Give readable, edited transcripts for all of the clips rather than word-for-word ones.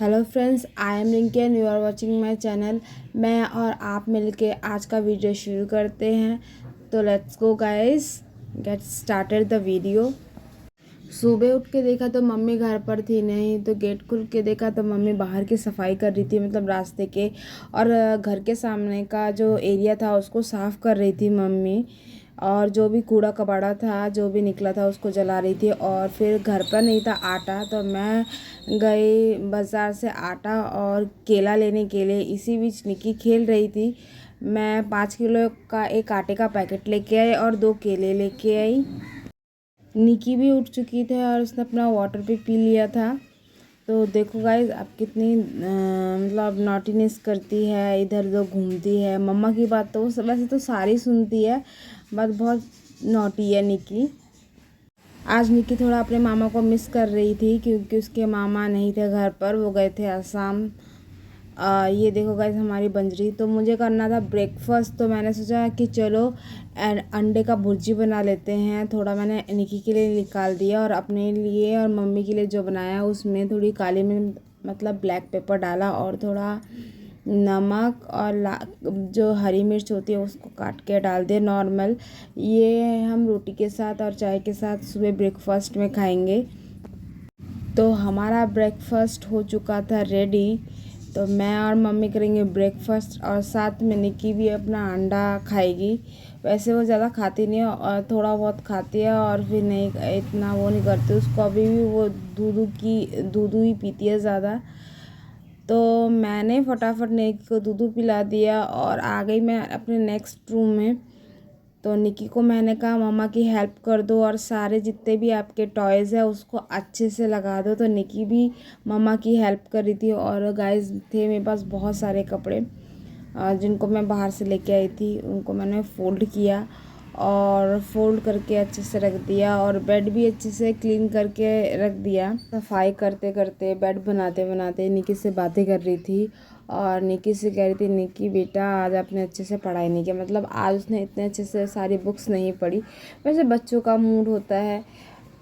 Hello friends, I am Rinki and you are watching my channel. मैं और आप मिलके आज का वीडियो शुरू करते हैं। तो let's go guys, get started the video. सुबह उठ के देखा तो मम्मी घर पर थी नहीं, तो गेट खुल के देखा तो मम्मी बाहर की सफाई कर रही थी, मतलब रास्ते के और घर के सामने का जो एरिया था उसको साफ़ कर रही थी मम्मी। और जो भी कूड़ा कबाड़ा था, जो भी निकला था उसको जला रही थी। और फिर घर पर नहीं था आटा, तो मैं गई बाज़ार से आटा और केला लेने के लिए। इसी बीच निकी खेल रही थी। मैं 5 किलो का एक आटे का पैकेट लेके आई और 2 केले लेके आई। निकी भी उठ चुकी थी और उसने अपना वाटर भी पी लिया था। तो देखो गाइज, अब कितनी मतलब नॉटीनेस करती है, इधर उधर घूमती है। मम्मा की बात तो वैसे तो सारी सुनती है, बट बहुत नॉटी है निकी। आज निकी थोड़ा अपने मामा को मिस कर रही थी क्योंकि उसके मामा नहीं थे घर पर, वो गए थे असम। ये देखो गाइस हमारी बंजरी। तो मुझे करना था ब्रेकफास्ट, तो मैंने सोचा कि चलो अंडे का भुर्जी बना लेते हैं। थोड़ा मैंने निकी के लिए निकाल दिया और अपने लिए और मम्मी के लिए जो बनाया उसमें थोड़ी काली मिर्च मतलब ब्लैक पेपर डाला और थोड़ा नमक और जो हरी मिर्च होती है उसको काट के डाल दिया नॉर्मल। ये हम रोटी के साथ और चाय के साथ सुबह ब्रेकफास्ट में खाएंगे। तो हमारा ब्रेकफास्ट हो चुका था रेडी। तो मैं और मम्मी करेंगे ब्रेकफास्ट और साथ में निकी भी अपना अंडा खाएगी। वैसे वो ज़्यादा खाती नहीं है और थोड़ा बहुत खाती है और फिर नहीं, इतना वो नहीं करती। उसको अभी भी वो दूध ही पीती है ज़्यादा। तो मैंने फटाफट निकी को दूध पिला दिया और आ गई मैं अपने नेक्स्ट रूम में। तो निकी को मैंने कहा मम्मा की हेल्प कर दो और सारे जितने भी आपके टॉयज़ है उसको अच्छे से लगा दो। तो निकी भी मम्मा की हेल्प कर रही थी। और गाइस थे मेरे पास बहुत सारे कपड़े जिनको मैं बाहर से लेके आई थी, उनको मैंने फ़ोल्ड किया और फोल्ड करके अच्छे से रख दिया और बेड भी अच्छे से क्लीन करके रख दिया। सफाई करते करते बेड बनाते बनाते निकी से बातें कर रही थी और निकी से कह रही थी निकी बेटा आज आपने अच्छे से पढ़ाई नहीं किया, मतलब आज उसने इतने अच्छे से सारी बुक्स नहीं पढ़ी। वैसे बच्चों का मूड होता है,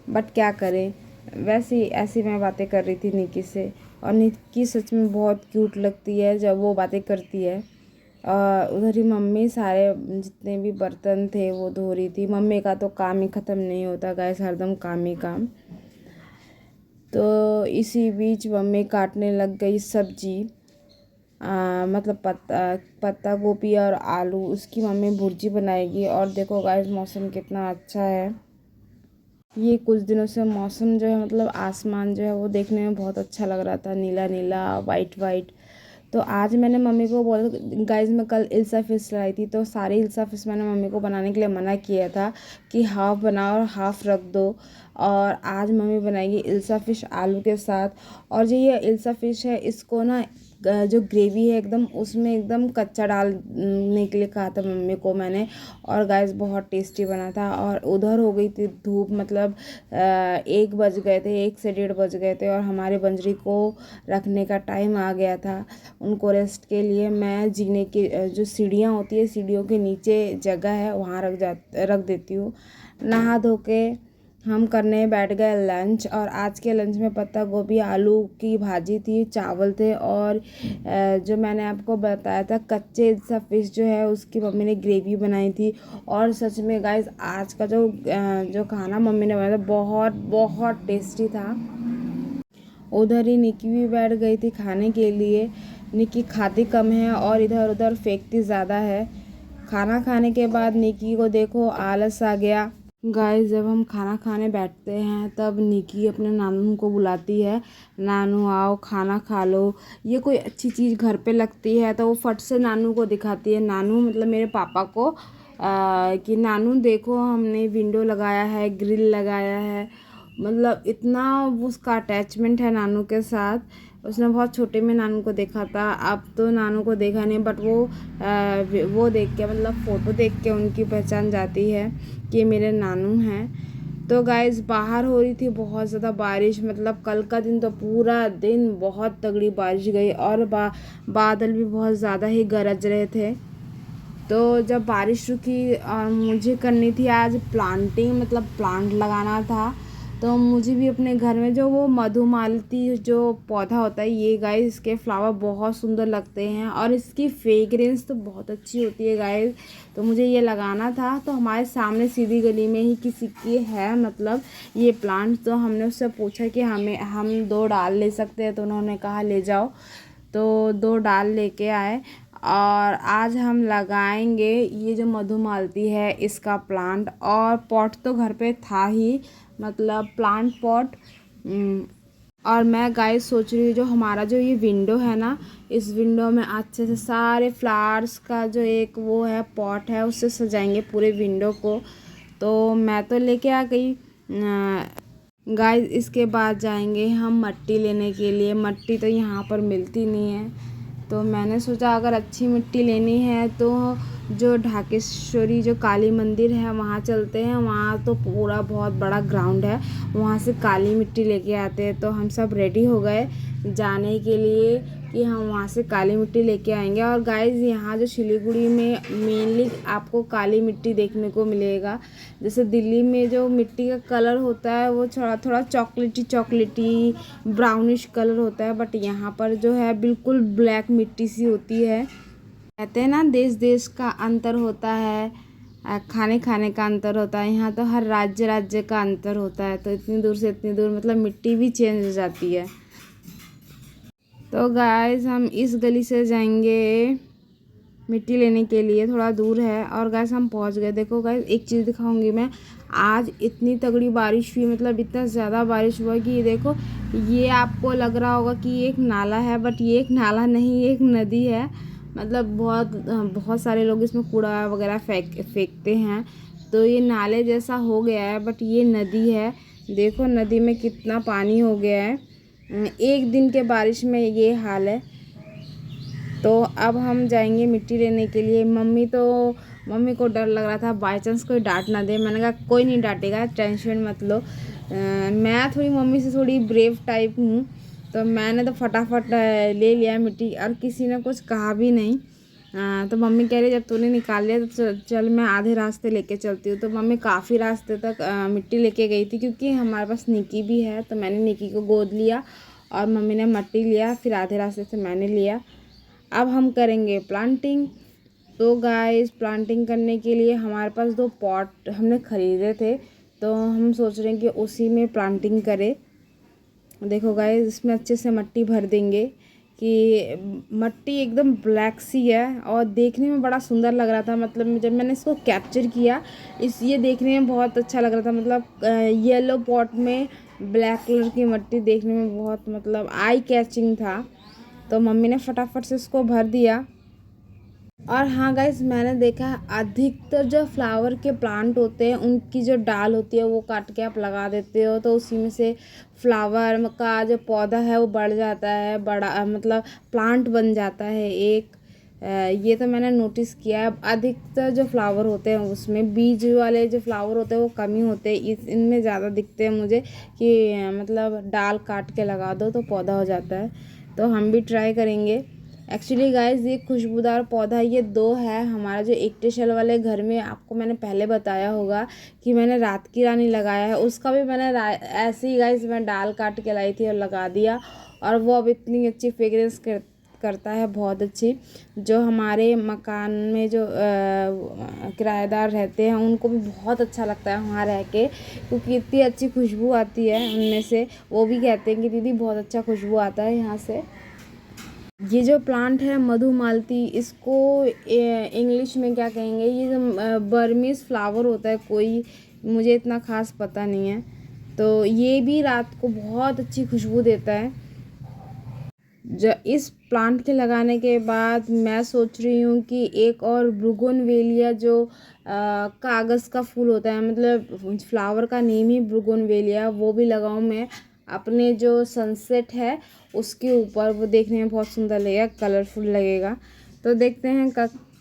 बट क्या करें। वैसे ऐसी मैं बातें कर रही थी निकी से। और निकी सच में बहुत क्यूट लगती है जब वो बातें करती है। उधर ही मम्मी सारे जितने भी बर्तन थे वो धो रही थी। मम्मी का तो काम ही ख़त्म नहीं होता गैस, हरदम काम ही काम। तो इसी बीच मम्मी काटने लग गई सब्जी, मतलब पत्ता गोभी और आलू, उसकी मम्मी भुर्जी बनाएगी। और देखो गाइस मौसम कितना अच्छा है। ये कुछ दिनों से मौसम जो है मतलब आसमान जो है वो देखने में बहुत अच्छा लग रहा था, नीला नीला वाइट वाइट। तो आज मैंने मम्मी को बोला गाइस, मैं कल इल्सा फिश लाई थी तो सारी इल्सा फिश मैंने मम्मी को बनाने के लिए मना किया था कि हाफ़ बनाओ और हाफ़ रख दो। और आज मम्मी बनाएगी इल्सा फिश आलू के साथ। और जो ये इल्सा फिश है इसको ना जो ग्रेवी है एकदम उसमें एकदम कच्चा डालने के लिए कहा था मम्मी को मैंने। और गाइस बहुत टेस्टी बना था। और उधर हो गई थी धूप, मतलब 1 बज गए थे, 1 से 1:30 बज गए थे और हमारे बंजरी को रखने का टाइम आ गया था। उनको रेस्ट के लिए मैं जीने की जो सीढ़ियाँ होती है, सीढ़ियों के नीचे जगह है वहाँ रख देती हूँ। नहा धो के हम करने बैठ गए लंच। और आज के लंच में पत्ता गोभी आलू की भाजी थी, चावल थे और जो मैंने आपको बताया था कच्चे सा फिश जो है उसकी मम्मी ने ग्रेवी बनाई थी। और सच में गाइस आज का जो खाना मम्मी ने बनाया था बहुत बहुत टेस्टी था। उधर ही निकी भी बैठ गई थी खाने के लिए। निकी खाती कम है और इधर उधर फेंकती ज़्यादा है। खाना खाने के बाद निकी को देखो आलस आ गया। गाइस जब हम खाना खाने बैठते हैं तब निकी अपने नानू को बुलाती है, नानू आओ खाना खा लो। ये कोई अच्छी चीज़ घर पे लगती है तो वो फट से नानू को दिखाती है, नानू मतलब मेरे पापा को, कि नानू देखो हमने विंडो लगाया है, ग्रिल लगाया है। मतलब इतना उसका अटैचमेंट है नानू के साथ। उसने बहुत छोटे में नानू को देखा था, अब तो नानू को देखा नहीं, बट वो देख के मतलब फ़ोटो देख के उनकी पहचान जाती है कि मेरे नानू हैं। तो गाइस बाहर हो रही थी बहुत ज़्यादा बारिश, मतलब कल का दिन तो पूरा दिन बहुत तगड़ी बारिश गई और बादल भी बहुत ज़्यादा ही गरज रहे थे। तो जब बारिश रुकी और मुझे करनी थी आज प्लांटिंग, मतलब प्लांट लगाना था। तो मुझे भी अपने घर में जो वो मधुमालती जो पौधा होता है, ये गाइस इसके फ्लावर बहुत सुंदर लगते हैं और इसकी फ्रेग्रेंस तो बहुत अच्छी होती है गाइस। तो मुझे ये लगाना था, तो हमारे सामने सीधी गली में ही किसी की है मतलब ये प्लांट। तो हमने उससे पूछा कि हम 2 डाल ले सकते हैं, तो उन्होंने कहा ले जाओ। तो 2 डाल लेके आए और आज हम लगाएंगे ये जो मधुमालती है इसका प्लांट। और पॉट तो घर पे था ही, मतलब प्लांट पॉट। और मैं गाइस सोच रही हूँ जो हमारा जो ये विंडो है ना, इस विंडो में अच्छे से सारे फ्लावर्स का जो एक वो है पॉट है, उससे सजाएंगे पूरे विंडो को। तो मैं तो लेके आ गई गाइस। इसके बाद जाएंगे हम मट्टी लेने के लिए। मट्टी तो यहाँ पर मिलती नहीं है, तो मैंने सोचा अगर अच्छी मिट्टी लेनी है तो जो ढाकेश्वरी जो काली मंदिर है वहाँ चलते हैं। वहाँ तो पूरा बहुत बड़ा ग्राउंड है, वहाँ से काली मिट्टी लेके आते हैं। तो हम सब रेडी हो गए जाने के लिए कि हम वहाँ से काली मिट्टी लेके आएंगे। और गाइस यहाँ जो सिलीगुड़ी में मेनली आपको काली मिट्टी देखने को मिलेगा। जैसे दिल्ली में जो मिट्टी का कलर होता है वो थोड़ा थोड़ा चॉकलेटी ब्राउनिश कलर होता है, बट यहाँ पर जो है बिल्कुल ब्लैक मिट्टी सी होती है। कहते हैं ना देश देश का अंतर होता है, खाने खाने का अंतर होता है। यहाँ तो हर राज्य का अंतर होता है, तो इतनी दूर से इतनी दूर मतलब मिट्टी भी चेंज हो जाती है। तो गाइस हम इस गली से जाएंगे मिट्टी लेने के लिए, थोड़ा दूर है। और गाइस हम पहुंच गए। देखो गाइस एक चीज़ दिखाऊंगी मैं, आज इतनी तगड़ी बारिश हुई, मतलब इतना ज़्यादा बारिश हुआ कि ये देखो, ये आपको लग रहा होगा कि ये एक नाला है, बट ये एक नाला नहीं, ये एक नदी है। मतलब बहुत सारे लोग इसमें कूड़ा वगैरह फेंकते हैं, तो ये नाले जैसा हो गया है, बट ये नदी है। देखो नदी में कितना पानी हो गया है, एक दिन के बारिश में ये हाल है। तो अब हम जाएंगे मिट्टी लेने के लिए। मम्मी को डर लग रहा था बाई चांस कोई डांट ना दे। मैंने कहा कोई नहीं डांटेगा, टेंशन मत लो। मैं थोड़ी मम्मी से थोड़ी ब्रेव टाइप हूँ, तो मैंने तो फटाफट ले लिया मिट्टी और किसी ने कुछ कहा भी नहीं। तो मम्मी कह रही जब तूने निकाल लिया तो चल मैं आधे रास्ते लेके चलती हूँ। तो मम्मी काफ़ी रास्ते तक मिट्टी लेके गई थी, क्योंकि हमारे पास निकी भी है। तो मैंने निकी को गोद लिया और मम्मी ने मट्टी लिया, फिर आधे रास्ते से मैंने लिया। अब हम करेंगे प्लांटिंग। तो गाइस प्लांटिंग करने के लिए हमारे पास 2 पॉट हमने ख़रीदे थे, तो हम सोच रहे हैं कि उसी में प्लांटिंग करें। देखो गाइस इसमें अच्छे से मट्टी भर देंगे कि मट्टी एकदम ब्लैक सी है और देखने में बड़ा सुंदर लग रहा था। मतलब जब मैंने इसको कैप्चर किया, ये देखने में बहुत अच्छा लग रहा था। मतलब येलो पॉट में ब्लैक कलर की मट्टी देखने में बहुत मतलब आई कैचिंग था। तो मम्मी ने फटाफट से इसको भर दिया। और हाँ गाइस मैंने देखा है अधिकतर जो फ्लावर के प्लांट होते हैं उनकी जो डाल होती है वो काट के आप लगा देते हो, तो उसी में से फ्लावर का जो पौधा है वो बढ़ जाता है, बड़ा मतलब प्लांट बन जाता है एक। ये तो मैंने नोटिस किया है। अधिकतर जो फ्लावर होते हैं उसमें बीज वाले जो फ्लावर होते हैं वो कम ही होते हैं, इनमें ज़्यादा दिखते हैं मुझे कि मतलब डाल काट के लगा दो तो पौधा हो जाता है। तो हम भी ट्राई करेंगे। एक्चुअली गाइस ये खुशबूदार पौधा ये 2 है। हमारा जो इक्टेशल वाले घर में आपको मैंने पहले बताया होगा कि मैंने रात की रानी लगाया है, उसका भी मैंने ऐसे ही गाइस मैं डाल काट के लाई थी और लगा दिया, और वो अब इतनी अच्छी फ्रेग्रेंस करता है, बहुत अच्छी। जो हमारे मकान में जो किराएदार रहते हैं उनको भी बहुत अच्छा लगता है वहाँ रह के, क्योंकि इतनी अच्छी खुशबू आती है उनमें से। वो भी कहते हैं कि दीदी बहुत अच्छा खुशबू आता है यहाँ से। ये जो प्लांट है मधुमालती, इसको इंग्लिश में क्या कहेंगे, ये जो बर्मीज फ्लावर होता है कोई, मुझे इतना ख़ास पता नहीं है। तो ये भी रात को बहुत अच्छी खुशबू देता है। जो इस प्लांट के लगाने के बाद मैं सोच रही हूँ कि एक और ब्रूगोनवेलिया जो कागज़ का फूल होता है, मतलब फ्लावर का नेम ही ब्रूगोनवेलिया, वो भी लगाऊँ मैं अपने जो सनसेट है उसके ऊपर। वो देखने में बहुत सुंदर लगेगा, कलरफुल लगेगा। तो देखते हैं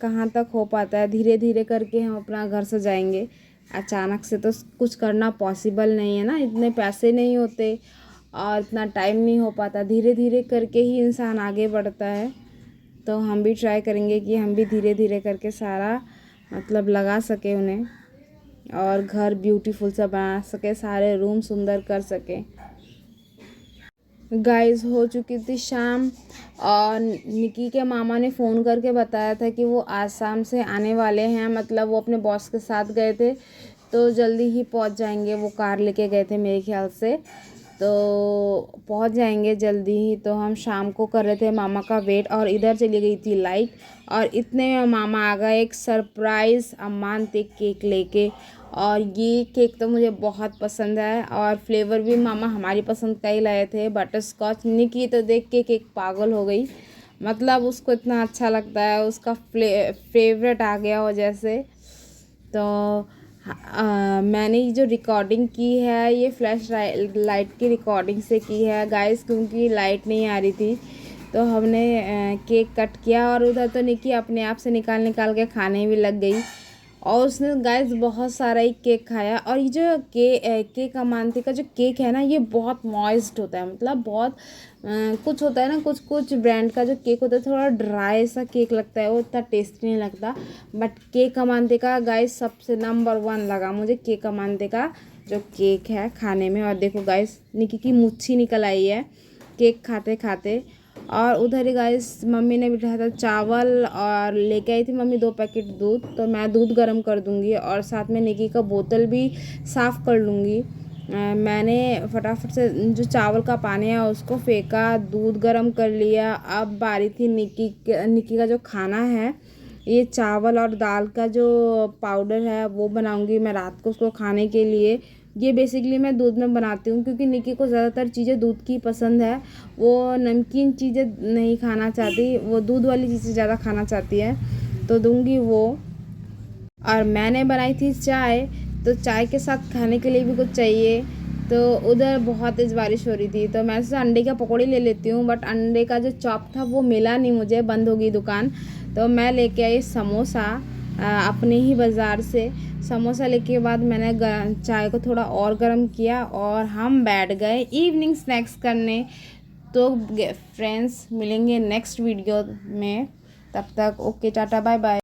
कहाँ तक हो पाता है। धीरे धीरे करके हम अपना घर सजाएंगे। अचानक से तो कुछ करना पॉसिबल नहीं है ना, इतने पैसे नहीं होते और इतना टाइम नहीं हो पाता। धीरे धीरे करके ही इंसान आगे बढ़ता है। तो हम भी ट्राई करेंगे कि हम भी धीरे धीरे करके सारा मतलब लगा सके उन्हें। और घर ब्यूटीफुल सा बना सके, सारे रूम सुंदर कर सके। गाइस हो चुकी थी शाम और निकी के मामा ने फ़ोन करके बताया था कि वो आज शाम से आने वाले हैं, मतलब वो अपने बॉस के साथ गए थे तो जल्दी ही पहुंच जाएंगे। वो कार लेके गए थे मेरे ख्याल से, तो पहुंच जाएंगे जल्दी ही। तो हम शाम को कर रहे थे मामा का वेट और इधर चली गई थी लाइट और इतने में मामा आ गए एक सरप्राइज़ अमांतिक केक लेके। और ये केक तो मुझे बहुत पसंद है और फ्लेवर भी मामा हमारी पसंद का ही लाए थे, बटर स्कॉच। निकी तो देख के केक पागल हो गई, मतलब उसको इतना अच्छा लगता है, उसका फेवरेट आ गया हो जैसे। तो मैंने जो रिकॉर्डिंग की है ये फ्लैश लाइट की रिकॉर्डिंग से की है गाइस, क्योंकि लाइट नहीं आ रही थी। तो हमने केक कट किया और उधर तो निकी अपने आप से निकाल निकाल के खाने भी लग गई और उसने गाइस बहुत सारा ही केक खाया। और ये जो केक अमांती का जो केक है ना, ये बहुत मॉइस्ट होता है, मतलब बहुत कुछ होता है ना, कुछ कुछ ब्रांड का जो केक होता है थोड़ा ड्राई सा केक लगता है, वो इतना टेस्टी नहीं लगता। बट केक अमांती का गाइस सबसे नंबर 1 लगा मुझे, केक अमांती का जो केक है खाने में। और देखो गाइस निकी की मुच्छी निकल आई है केक खाते खाते। और उधर ही गाइस मम्मी ने बिठाया था चावल और लेके आई थी मम्मी 2 पैकेट दूध, तो मैं दूध गर्म कर दूंगी और साथ में निकी का बोतल भी साफ़ कर लूँगी। मैंने फटाफट से जो चावल का पानी है उसको फेंका, दूध गर्म कर लिया। अब बारी थी निकी का जो खाना है, ये चावल और दाल का जो पाउडर है वो बनाऊंगी मैं रात को उसको खाने के लिए। ये बेसिकली मैं दूध में बनाती हूँ क्योंकि निकी को ज़्यादातर चीज़ें दूध की पसंद है, वो नमकीन चीज़ें नहीं खाना चाहती, वो दूध वाली चीज़ें ज़्यादा खाना चाहती है, तो दूंगी वो। और मैंने बनाई थी चाय, तो चाय के साथ खाने के लिए भी कुछ चाहिए। तो उधर बहुत तेज़ बारिश हो रही थी तो मैं सोचा अंडे का पकौड़ी ले लेती हूँ, बट अंडे का जो चॉप था वो मिला नहीं मुझे, बंद हो गई दुकान। तो मैं लेके आई समोसा अपने ही बाज़ार से। समोसा लेके के बाद मैंने चाय को थोड़ा और गर्म किया और हम बैठ गए इवनिंग स्नैक्स करने। तो फ्रेंड्स मिलेंगे नेक्स्ट वीडियो में, तब तक ओके टाटा बाय बाय।